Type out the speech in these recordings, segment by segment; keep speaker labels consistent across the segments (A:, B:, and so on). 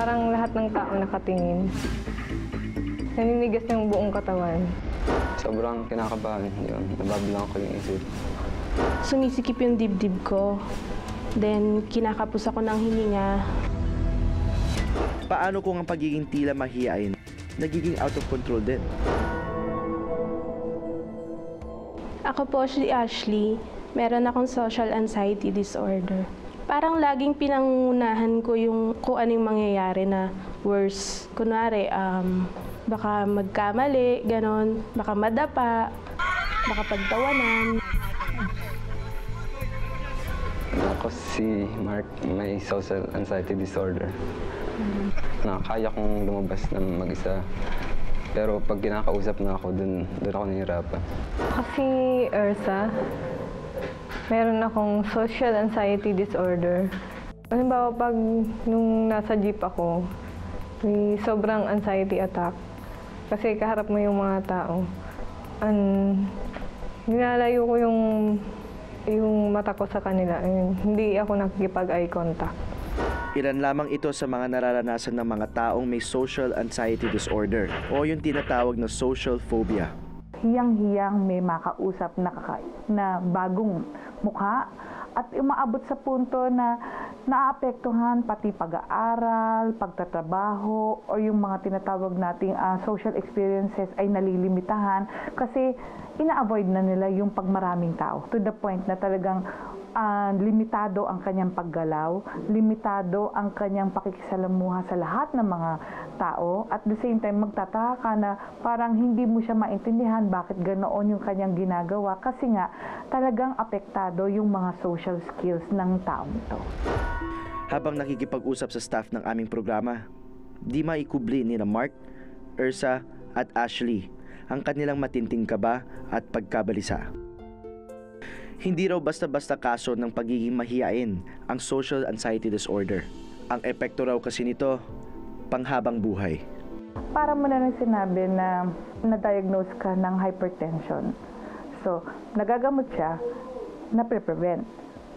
A: parang lahat ng tao nakatingin. Naninigas yung buong katawan.
B: Sobrang kinakabahan yun. Nababilang ko yung isip.
C: Sumisikip yung dibdib ko. Then, kinakapos ako ng hininga.
D: Paano kung ang pagiging tila mahiyain, nagiging out of control din?
C: Ako po si Ashley. Meron akong social anxiety disorder. Parang laging pinangunahan ko yung kung anong mangyayari na worse. Kunwari, baka magkamali, ganon. Baka madapa, baka pagtawanan.
B: Ako si Mark, may social anxiety disorder. Kaya kong lumabas ng mag-isa. Pero pag kinakausap na ako, dun ako nahihirapan.
A: Kasi Ursa, meron akong social anxiety disorder. Halimbawa, pag nung nasa jeep ako, may sobrang anxiety attack. Kasi kaharap mo yung mga tao. Nilalayo ko yung mata ko sa kanila. Hindi ako nakikipag-eye contact.
D: Ilan lamang ito sa mga nararanasan ng mga taong may social anxiety disorder o yung tinatawag na social phobia.
E: Hiyang-hiyang may makausap na bagong mukha at umaabot sa punto na naapektuhan pati pag-aaral, pagtatrabaho o yung mga tinatawag nating social experiences ay nalilimitahan kasi ina-avoid na nila yung pagmaraming tao to the point na talagang limitado ang kanyang paggalaw, limitado ang kanyang pakikisalamuha sa lahat ng mga tao, at the same time magtataka ka na parang hindi mo siya maintindihan bakit ganoon yung kanyang ginagawa kasi nga talagang apektado yung mga social skills ng taong ito.
D: Habang nakikipag-usap sa staff ng aming programa, di maikubli ni Mark, Ursa at Ashley ang kanilang matinding kaba at pagkabalisa. Hindi raw basta-basta kaso ng pagiging mahiyain ang social anxiety disorder. Ang epekto raw kasi nito, panghabang buhay.
E: Para mo na rin sinabi na na-diagnose ka ng hypertension. So, nagagamot siya, na-prevent.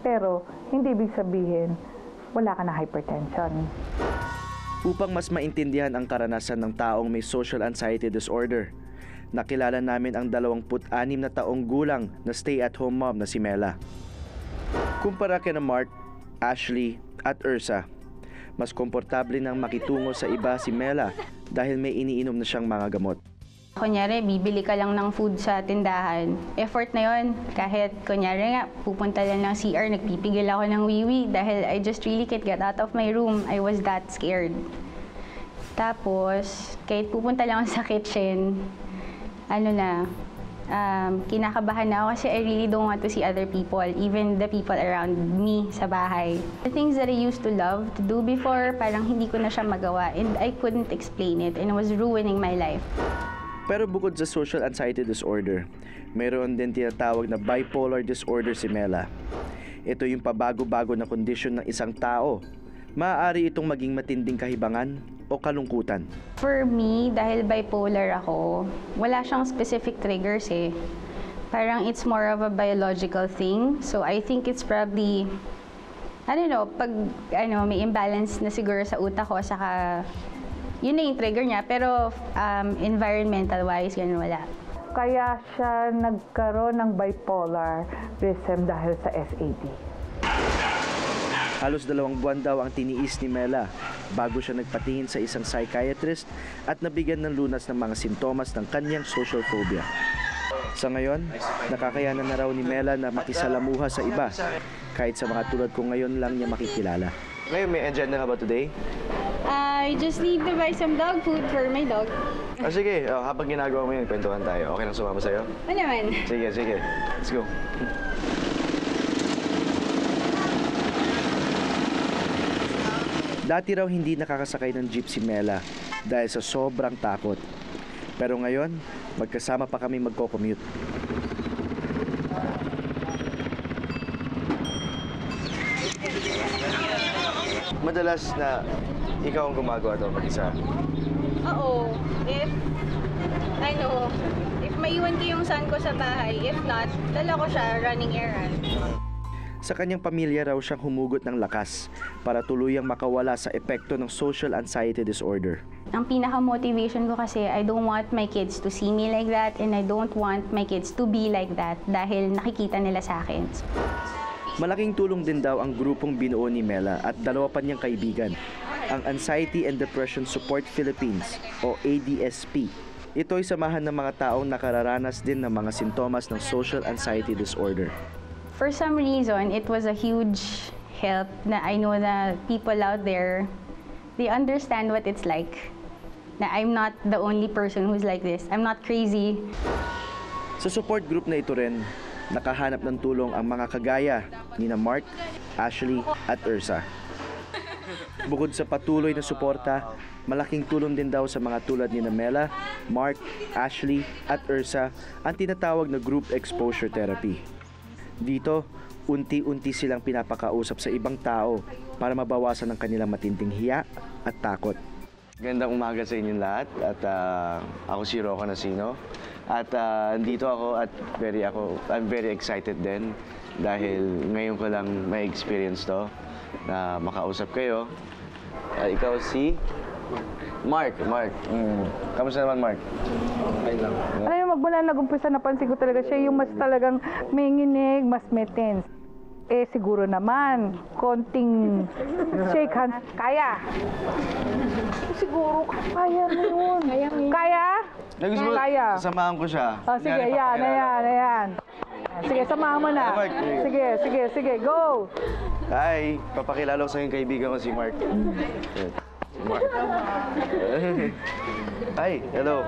E: Pero, hindi ibig sabihin, wala ka na hypertension.
D: Upang mas maintindihan ang karanasan ng taong may social anxiety disorder, nakilala namin ang 26 na taong gulang na stay-at-home mom na si Mela. Kumpara kina Mark, Ashley at Ursa, mas komportable nang makitungo sa iba si Mela dahil may iniinom na siyang mga gamot.
F: Kunyari, bibili ka lang ng food sa tindahan. Effort na yon. Kahit, kunyari nga, pupunta lang ng CR, nagpipigil ako ng wiwi dahil I just really can't get out of my room. I was that scared. Tapos, kahit pupunta lang ako sa kitchen, kinakabahan na ako kasi I really don't want to see other people, even the people around me sa bahay. The things that I used to love to do before, parang hindi ko na siya magawa and I couldn't explain it and it was ruining my life.
D: Pero bukod sa social anxiety disorder, mayroon din tinatawag na bipolar disorder si Mela. Ito yung pabago-bago na kondisyon ng isang tao. Maaari itong maging matinding kahibangan o kalungkutan.
F: For me, dahil bipolar ako, wala siyang specific triggers eh. Parang it's more of a biological thing. So I think it's probably, pag may imbalance na siguro sa utak ko, saka yun na yung trigger niya. Pero environmental-wise, ganun wala.
E: Kaya siya nagkaroon ng bipolarism dahil sa SAD.
D: Halos 2 buwan daw ang tiniis ni Mela bago siya nagpatingin sa isang psychiatrist at nabigyan ng lunas ng mga sintomas ng kanyang social phobia. Sa ngayon, nakakayanan na raw ni Mela na makisalamuha sa iba, kahit sa mga tulad ko ngayon lang niya makikilala.
G: Ngayon, may agenda ka ba today?
F: I just need to buy some dog food for my dog.
G: Sige, habang ginagawa mo yun, kwentuhan tayo. Okay lang sumama sa'yo?
F: Ano naman?
G: Sige. Let's go.
D: Dati raw hindi nakakasakay ng jeep si Mela dahil sa sobrang takot. Pero ngayon, magkasama pa kami magko-commute.
G: Madalas na ikaw ang gumagawa ito mag-isa.
F: Oo. If maiwan ko yung son ko sa bahay, if not, dala ko siya running errand.
D: Sa kanyang pamilya raw siyang humugot ng lakas para tuluyang makawala sa epekto ng social anxiety disorder.
F: Ang pinaka-motivation ko kasi, I don't want my kids to see me like that and I don't want my kids to be like that dahil nakikita nila sa akin.
D: Malaking tulong din daw ang grupong binuo ni Mela at dalawa pa niyang kaibigan, ang Anxiety and Depression Support Philippines o ADSP. Ito ay samahan ng mga taong nakararanas din ng mga sintomas ng social anxiety disorder.
F: For some reason, it was a huge help na I know that people out there, they understand what it's like. Na I'm not the only person who's like this. I'm not crazy.
D: Sa support group na ito rin, nakahanap ng tulong ang mga kagaya ni Mark, Ashley at Ursa. Bukod sa patuloy na suporta, malaking tulong din daw sa mga tulad ni Mela, Mark, Ashley at Ursa ang tinatawag na group exposure therapy. Dito, unti-unti silang pinapakausap sa ibang tao para mabawasan ang kanilang matinding hiya at takot.
G: Gandang umaga sa inyong lahat at ako si Rocco Nasino. At dito ako at I'm very excited din dahil ngayon ko lang may experience to na makausap kayo. Ikaw si Mark. Kamusta naman, Mark? Okay lang.
E: Alam mo, magmula nag-umpisa, napansin ko talaga siya yung mas talagang may nginig, mas may tense. Eh, siguro naman, konting shake hands. Kaya! Siguro, kaya mo yun. Kaya? Kaya.
G: Samahan ko siya.
E: Oh, sige, yan. Sige, samahan mo na. Sige, go!
G: Hi, papakilala ko sa yung kaibigan ko si Mark. Mark. Hi, hello.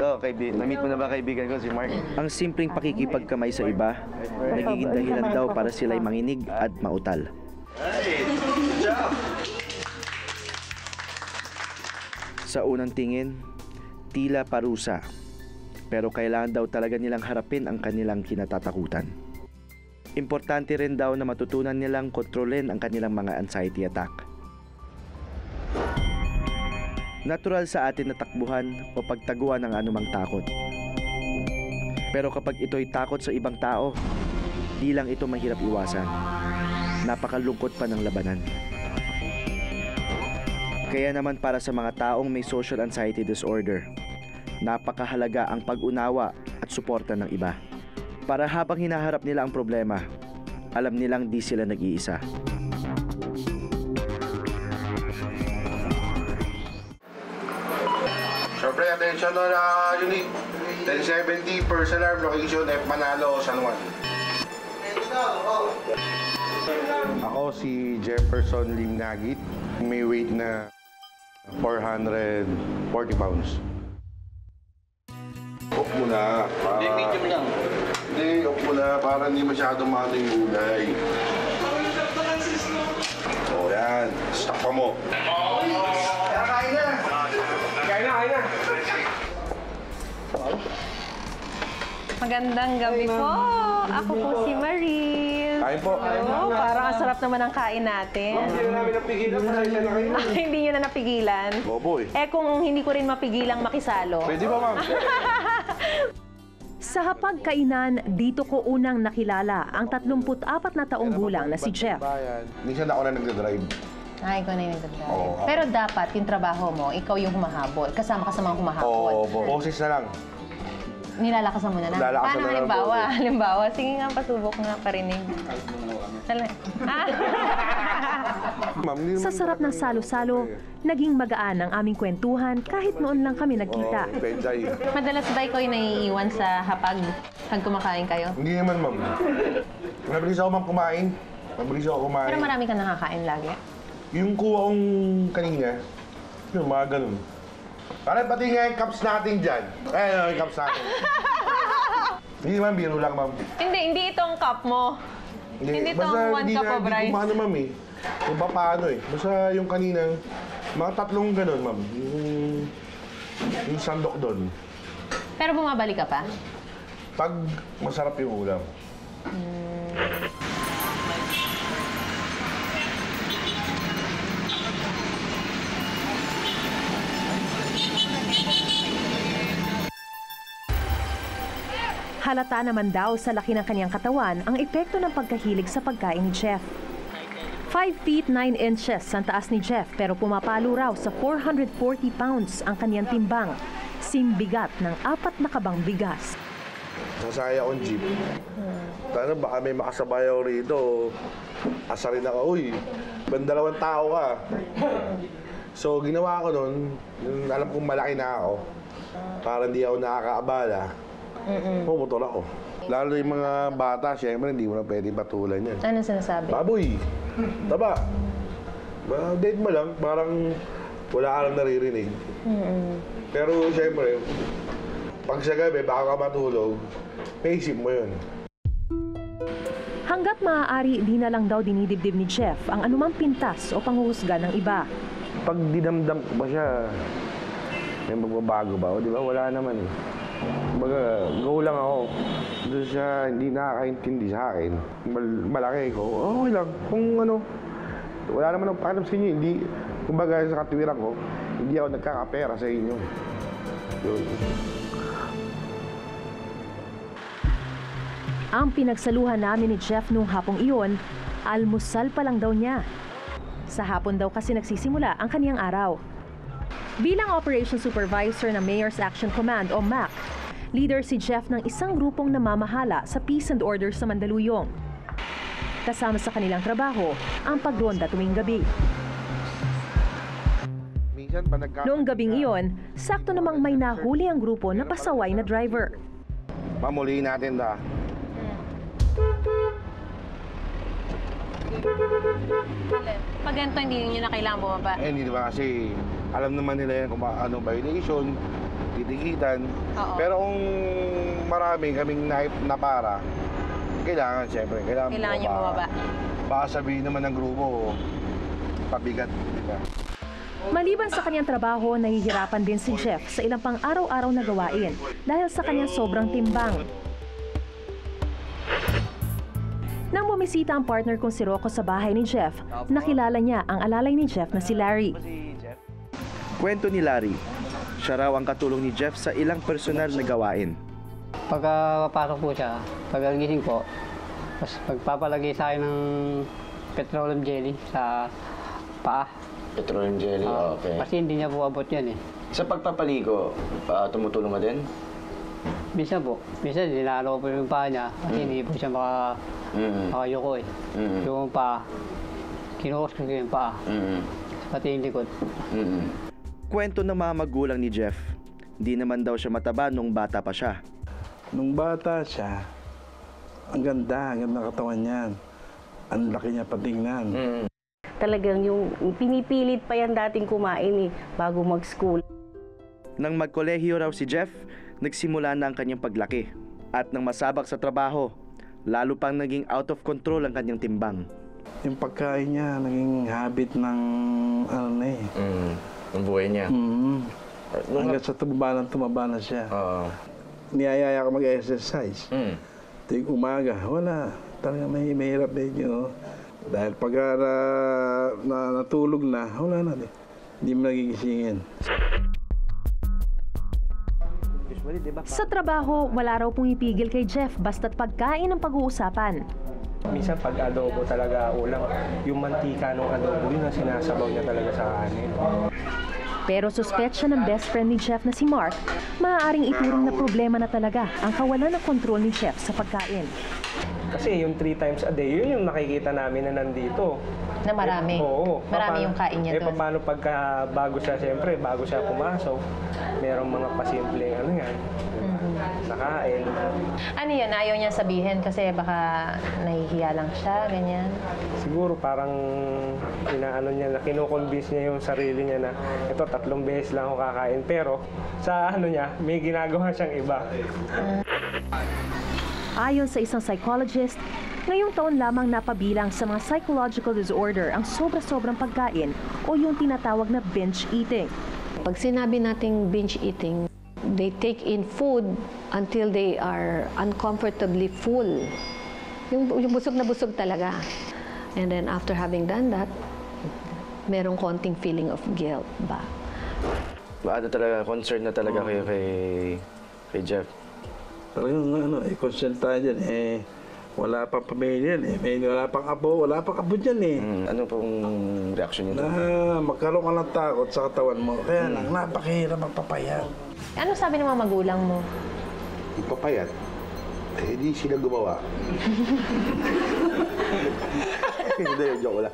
G: Na-meet mo na ba kaibigan ko si Mark?
D: Ang simpleng pakikipagkamay sa iba, nagiging dahilan daw para sila'y manginig at mautal. Sa unang tingin, tila parusa. Pero kailangan daw talaga nilang harapin ang kanilang kinatatakutan. Importante rin daw na matutunan nilang kontrolin ang kanilang mga anxiety attack. Natural sa atin na takbuhan o pagtaguan ng anumang takot. Pero kapag ito'y takot sa ibang tao, di lang ito mahirap iwasan. Napakalungkot pa ng labanan. Kaya naman para sa mga taong may social anxiety disorder, napakahalaga ang pag-unawa at suporta ng iba. Para habang hinaharap nila ang problema, alam nilang di sila nag-iisa.
H: Siyempre, attention na unit. 1070 first alarm, location F Manalo, San Juan. Ako si Jefferson Limnagit. May weight na 440 pounds. Off muna. Hindi, medium lang. Hindi, off muna para hindi masyadong mahalo yung gulay. O yan, stock pa mo. Kain na!
I: Magandang gabi po. Ako po si Maril.
H: Kain po.
I: Hello, parang ang sarap naman ng kain natin.
H: Hindi na namin napigilan, pasensya na kayo.
I: Hindi nyo na napigilan?
H: Opo eh.
I: Eh kung hindi ko rin mapigilang makisalo.
H: Pwede ba, ma'am?
J: Sa hapagkainan, dito ko unang nakilala ang 34 na taong gulang na si Jeff.
H: Minsan ako na nagdadrive.
I: Ay, ikaw na yung nagdadrive.
H: Oo.
I: Pero dapat yung trabaho mo, ikaw yung humahabol. Kasama ka sa mga humahabol.
H: Oo, boses na lang.
I: Nilalakasan mo na lang.
H: Nilalakasan
I: Paano
H: na lang
I: halimbawa?
H: po.
I: Halimbawa, sige nga, pasubok nga, parinig.
H: Ma'am, hindi
J: Sa
H: naman
J: sarap ng salo-salo, naging magaan ang aming kwentuhan kahit noon lang kami nagkita.
H: Penjay.
I: Madalas ba ikaw yung naiiwan sa hapag pag kumakain kayo?
H: Hindi naman, ma'am. Mabilis ako, ma'am, kumain.
I: Pero marami ka nakakain lagi.
H: Yung kuha kong kanina, yung mga ganun. Parang pati nga yung cups natin dyan. Yung cups natin. Hindi naman, biro lang, ma'am.
I: Hindi itong cup mo. Hindi itong 1 cup of rice.
H: Hindi kumano, ma'am, eh. Kung paano, eh. Basta yung kanina, mga tatlong ganun, ma'am. Yung sandok doon.
I: Pero bumabalik ka pa?
H: Pag masarap yung ulam.
J: Halata naman daw sa laki ng kanyang katawan ang epekto ng pagkahilig sa pagkain ni Jeff. 5 feet 9 inches ang taas ni Jeff pero pumapalo raw sa 440 pounds ang kanyang timbang, simbigat ng 4 na kabang bigas.
H: Sasaya akong jeep. Tana, baka may makasabayaw rito. Asa rin ako, uy, bandalawang tao ka. So, ginawa ko nun, alam kong malaki na ako, para hindi ako nakakaabala, pumotor ako. Lalo yung mga bata, syempre, hindi mo na pwede patulan yan.
I: Ano sinasabi?
H: Baboy, taba. Date mo lang, parang wala ka lang naririnig. Pero syempre, pag sa gabi, baka ka matulog, naisip mo yun.
J: Hanggat maaari, di na lang daw dinidibdib ni Jeff ang anumang pintas o panghuhusga ng iba.
H: Pag dinamdam ko ba siya, may magbabago ba? O di ba? Wala naman eh. Kumbaga, go lang ako. Doon siya hindi nakakaintindi sa akin. Malaki ko, okay lang. Kung ano, wala naman ang pakialam sa inyo. Hindi, kumbaga sa katiwiran ko, hindi ako nagkakapera sa inyo. Yun.
J: Ang pinagsaluhan namin ni Jeff nung hapong iyon, almusal pa lang daw niya. Sa hapon daw kasi nagsisimula ang kaniyang araw. Bilang Operation Supervisor ng Mayor's Action Command o MAC, leader si Jeff ng isang grupong namamahala sa Peace and Order sa Mandaluyong. Kasama sa kanilang trabaho ang pagronda tuwing gabi. Noong gabing iyon, sakto namang may nahuli ang grupo na pasaway na driver.
H: Pamuliin natin da.
I: Pag ganito, hindi nyo na kailangan bumaba.
H: Eh, hindi ba kasi alam naman nila yan kung ano violation, titikitan. Pero kung marami kaming napara, kailangan siyempre, kailangan
I: nyo bumaba.
H: Baka sabihin naman ng grupo, pabigat, di ba?
J: Maliban sa kanyang trabaho, nahihirapan din si Jeff sa ilang pang araw-araw na gawain dahil sa kanyang sobrang timbang. Nang bumisita ang partner kong si Rocco sa bahay ni Jeff, nakilala niya ang alalay ni Jeff na si Larry.
D: Kwento ni Larry, siya raw ang katulong ni Jeff sa ilang personal na gawain.
K: Pagkapasok po siya, pagkagising po, pagpapalagay sa akin ng petroleum jelly sa paa.
G: Petroleum jelly, okay.
K: Kasi hindi niya po abot yan eh.
G: Sa pagpapaligo, tumutulong ka din?
K: Minsan po. Minsan, dinalo ko po yung paa niya kasi hindi po siya makayuko eh. Yung paa, kinukus ko yung paa. Pati yung likod.
D: Kwento ng mga magulang ni Jeff, di naman daw siya mataba nung bata pa siya.
L: Nung bata siya, ang ganda ng katawan niyan. Ang laki niya patingnan.
M: Talagang yung pinipilit pa yan dating kumain eh, bago mag-school.
D: Nang magkolehiyo raw si Jeff, nagsimula na ang kanyang paglaki. At nang masabak sa trabaho, lalo pang naging out of control ang kanyang timbang.
L: Yung pagkain niya, naging habit ng ano na eh.
G: Ang buhay niya.
L: Hanggang sa tumaba na siya. Niyayaya ka mag-exercise. Tuwing umaga, wala. Talaga mahirap medyo. Dahil pag natulog na, wala na. Hindi mo nagigisingin.
J: Sa trabaho, wala raw pumipigil kay Jeff basta't pagkain ang pag-uusapan.
N: Minsan pag adobo talaga ulam, yung mantika ng adobo, yun ang sinasabaw niya talaga sa kanin.
J: Pero suspetsya ng best friend ni Jeff na si Mark, maaaring ituring na problema na talaga ang kawalan ng kontrol ni Jeff sa pagkain.
N: Kasi yung 3 times a day, yun yung nakikita namin na nandito.
I: Na marami?
N: Oo.
I: Marami yung kain niya doon?
N: Paano pagka bago siya, siyempre, bago siya pumasok, merong mga pasimpleng ano yan, nakain.
I: Ano yun? Ayaw niya sabihin kasi baka nahihiya lang siya, ganyan?
N: Siguro parang inaano niya, kinukonvince niya yung sarili niya na ito 3 beses lang ako kakain. Pero sa ano niya, may ginagawa siyang iba.
J: Ayon sa isang psychologist, ngayong taon lamang napabilang sa mga psychological disorder ang sobra-sobrang pagkain o yung tinatawag na binge eating.
M: Pag sinabi nating binge eating, they take in food until they are uncomfortably full. Yung busog na busog talaga. And then after having done that, merong konting feeling of guilt ba?
G: Ano talaga, concern na talaga kayo kay Jeff.
L: Talagang concern tayo dyan. Wala pang pamilya wala pang apo dyan
G: Ano pong reaction niyo?
L: Na magkaroon ka ng takot sa katawan mo. Kaya lang, napakahirap magpapayat.
I: Ano sabi ng mga magulang mo?
H: Ipapayat. Hindi sila gumawa. Hindi, joke lang.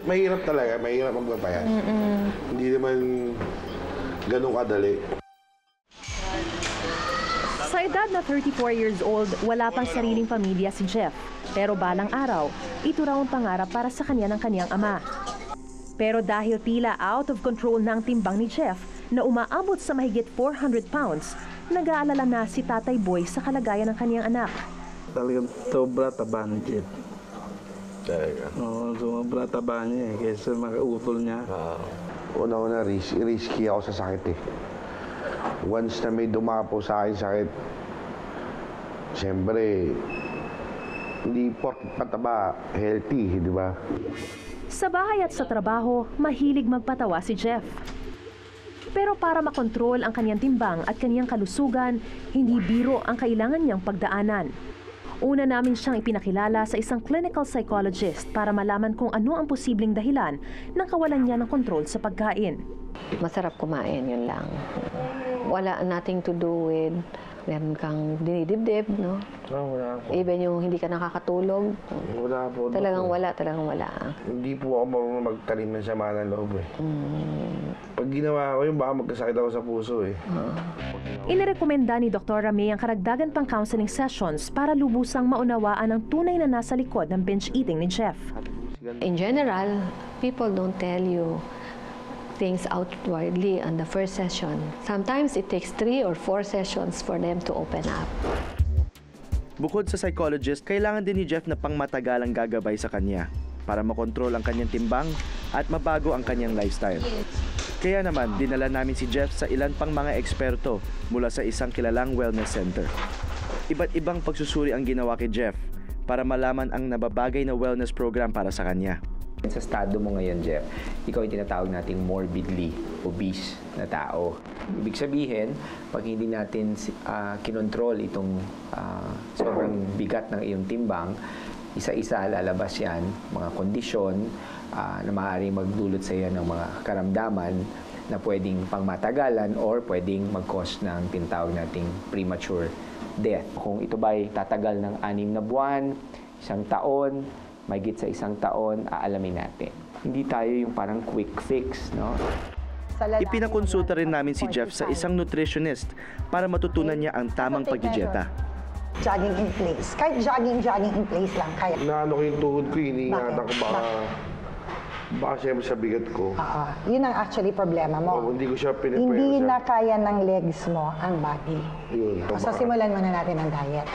H: Mahirap talaga. Mahirap magpapayat. Hindi naman ganun kadali.
J: Sa edad na 34 years old, wala pang sariling pamilya si Jeff. Pero balang araw, ito raw ang pangarap para sa kanya ng kanyang ama. Pero dahil tila out of control ng timbang ni Jeff na umaabot sa mahigit 400 pounds, nag-aalala na si Tatay Boy sa kalagayan ng kanyang anak.
L: Talagang sobra taba ni Jeff.
H: Talaga?
L: Oo, sobra taba niya kaysa makautol niya.
H: Una-una, risky ako sa sakit Once na may dumapo sa akin sakit, siyempre, hindi porket pataba, healthy, di ba?
J: Sa bahay at sa trabaho, mahilig magpatawa si Jeff. Pero para makontrol ang kanyang timbang at kanyang kalusugan, hindi biro ang kailangan niyang pagdaanan. Una namin siyang ipinakilala sa isang clinical psychologist para malaman kung ano ang posibleng dahilan ng kawalan niya ng kontrol sa pagkain.
M: Masarap kumain, yun lang. Wala nothing to do with meron kang dinidibdib, no?
H: Wala po.
M: Even yung hindi ka nakakatulog.
H: Wala po.
M: Talagang wala.
H: Hindi po ako marunong magtanim ng sama ng loob Pag ginawa ko yun, baka magkasakit ako sa puso
J: Inirekomenda ni Dr. May ang karagdagan pang counseling sessions para lubusang maunawaan ang tunay na nasa likod ng binge eating ni Jeff.
M: In general, people don't tell you things outwardly on the first session. Sometimes it takes 3 or 4 sessions for them to open up.
D: Bukod sa psychologist, kailangan din ni Jeff na pangmatagalang gagabay sa kanya para makontrol ang kanyang timbang at mabago ang kanyang lifestyle. Kaya naman, dinala namin si Jeff sa ilan pang mga eksperto mula sa isang kilalang wellness center. Iba't ibang pagsusuri ang ginawa kay Jeff para malaman ang nababagay na wellness program para sa kanya.
O: Sa estado mo ngayon, Jeff, ikaw yung tinatawag nating morbidly obese na tao. Ibig sabihin, pag hindi natin kinontrol itong sobrang bigat ng iyong timbang, isa-isa lalabas yan, mga kondisyon na maaaring magdulot sa iyo ng mga karamdaman na pwedeng pangmatagalan or pwedeng mag-cause ng tinatawag nating premature death. Kung ito ba'y tatagal ng 6 na buwan, 1 taon, mahigit sa 1 taon, aalamin natin. Hindi tayo yung parang quick fix, no?
D: Ipinakonsulta rin namin si Jeff sa isang nutritionist para matutunan niya ang tamang pagdidieta.
P: Jogging in place. Kahit jogging in place lang. Kaya.
H: Naano ko yung tuhod ko, iniingatan ko baka siyempre sa bigat ko.
P: Yun ang actually problema mo.
H: Hindi ko siya pinipwera.
P: Hindi na kaya ng legs mo ang body.
H: Yun.
P: So simulan muna natin ang diet.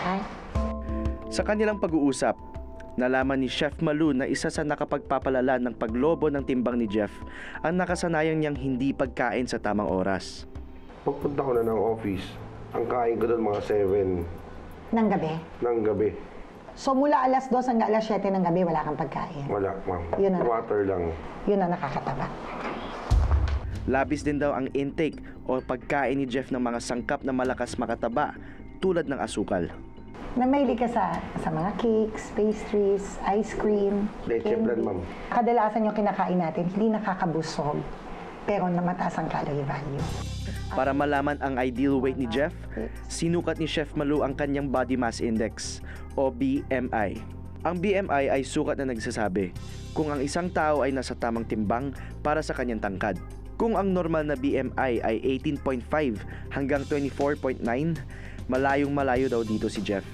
D: Sa kanilang pag-uusap, nalaman ni Chef Malu na isa sa nakapagpapalala ng paglobo ng timbang ni Jeff ang nakasanayang niyang hindi pagkain sa tamang oras.
H: Pagpunta ko na ng office, ang kain ko doon mga 7
P: ng gabi?
H: Ng gabi.
P: So mula alas 2 hanggang alas 7 ng gabi, wala kang pagkain?
H: Wala, ma'am. Water lang.
P: Yun ang nakakataba.
D: Labis din daw ang intake o pagkain ni Jeff ng mga sangkap na malakas makataba tulad ng asukal.
P: Na mahilig ka sa mga cakes, pastries, ice cream,
H: leche plan, ma'am.
P: Kadalasan yung kinakain natin, hindi nakakabusog, pero namataas ang calorie value.
D: Para malaman ang ideal weight ni Jeff, sinukat ni Chef Malu ang kanyang body mass index o BMI. Ang BMI ay sukat na nagsasabi kung ang isang tao ay nasa tamang timbang para sa kanyang tangkad. Kung ang normal na BMI ay 18.5 hanggang 24.9, malayong-malayo daw dito si Jeff.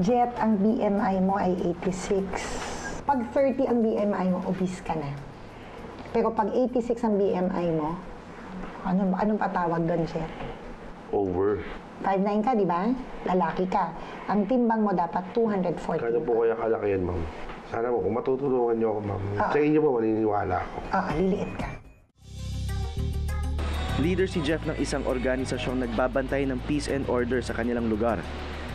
P: Jet, ang BMI mo ay 86. Pag 30 ang BMI mo, obese ka na. Pero pag 86 ang BMI mo, anong patawag doon, Jet?
H: Over.
P: 5'9 ka, di ba? Lalaki ka. Ang timbang mo dapat 240.
H: Kano po kaya kalaki yan, ma'am? Sana mo, kung matutulungan niyo ako, ma'am. Sa inyo po, maniniwala ako.
P: Liliit ka.
D: Leader si Jeff ng isang organisasyong nagbabantay ng peace and order sa kanilang lugar.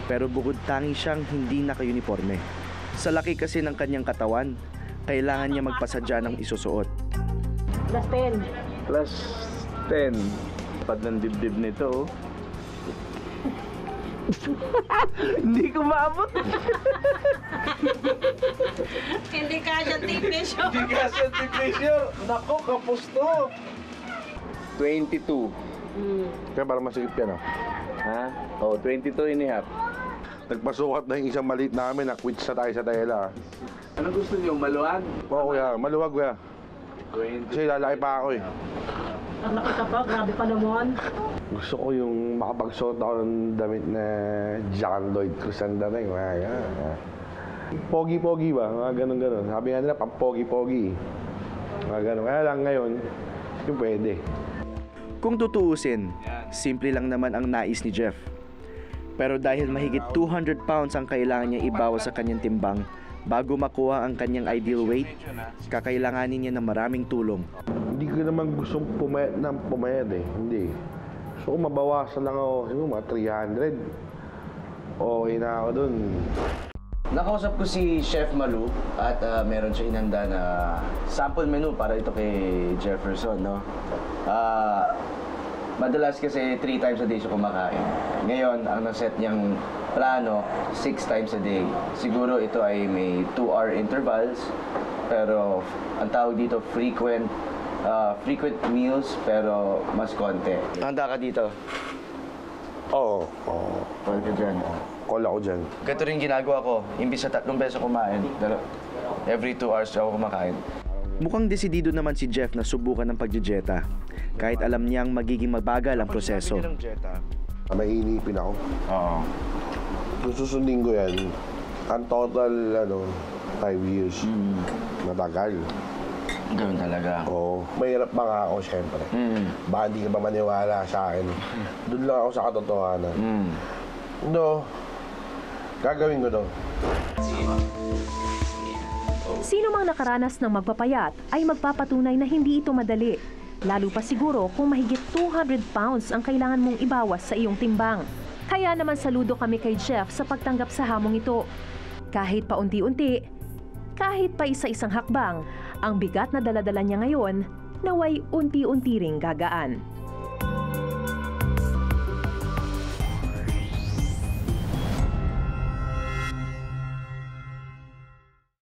D: Pero bukod tangi siyang hindi naka-uniforme. Sa laki kasi ng kanyang katawan, kailangan niya magpasadya ng isusuot.
P: Plus 10.
L: Plus 10. Pad ng dibdib nito. Hindi ko maabot.
Q: Hindi ka siya tape measure.
L: Hindi ka siya tape measure. Nako, kapos to.
G: 22.
H: Kaya parang masikip yan, ah.
G: Ha? Oh, 22 and a half.
H: Nagpasukat na yung isang maliit namin, na-quit sa tayo sa tela.
L: Ano gusto niyo, maluwag?
H: Oo, kuya. Maluwag, kuya.
L: 20.
H: Kasi lalaki pa ako, eh.
Q: Ang laki ka pa, grabe pa naman.
H: Gusto ko yung makapagsuot ako ng damit na Jack and Lloyd Cruz ang dating. Pogi-pogi ba? Mga ganun-ganun. Sabi nga nila, pang-pogi-pogi. Mga ganun. Kaya lang ngayon, yung pwede.
D: Kung tutuusin, simple lang naman ang nais ni Jeff. Pero dahil mahigit 200 pounds ang kailangan niya ibawas sa kanyang timbang bago makuha ang kanyang ideal weight, kakailanganin niya ng maraming tulong.
H: Hindi ko naman gustong pumayat ng pumayat, eh. Hindi. So kung mabawasan lang ako, siguro mga 300. Okay na ako dun.
G: Nakausap ko si Chef Malu at meron siya inanda na sample menu para ito kay Jefferson, no? Madalas kasi 3 times a day siya kumakain. Ngayon, ang naset niyang plano, 6 times a day. Siguro ito ay may 2-hour intervals, pero ang tawag dito frequent meals, pero mas konti. Handa ka dito?
H: Oo.
G: Call ka dyan.
H: Call ako dyan.
G: Ganito rin ginagawa ko. Imbis sa 3 beses kumain, pero every 2 hours ako kumakain.
D: Mukhang desidido naman si Jeff na subukan ng pagdijeta, kahit alam niyang magiging mabagal ang proseso.
H: May inipin ako.
G: Oo.
H: Kung susundin ko yan, ang total, 5 years. Matagal.
G: Ganoon talaga.
H: Oo. Mahirap pa nga ako, syempre. Baka hindi ka ba maniwala sa akin. Doon lang ako sa katotohanan. No, gagawin ko to.
J: Sino mang nakaranas ng magpapayat ay magpapatunay na hindi ito madali. Lalo pa siguro kung mahigit 200 pounds ang kailangan mong ibawas sa iyong timbang. Kaya naman saludo kami kay Jeff sa pagtanggap sa hamong ito. Kahit paunti-unti, kahit pa isa-isang hakbang, ang bigat na daladala niya ngayon naway unti-unti ring gagaan.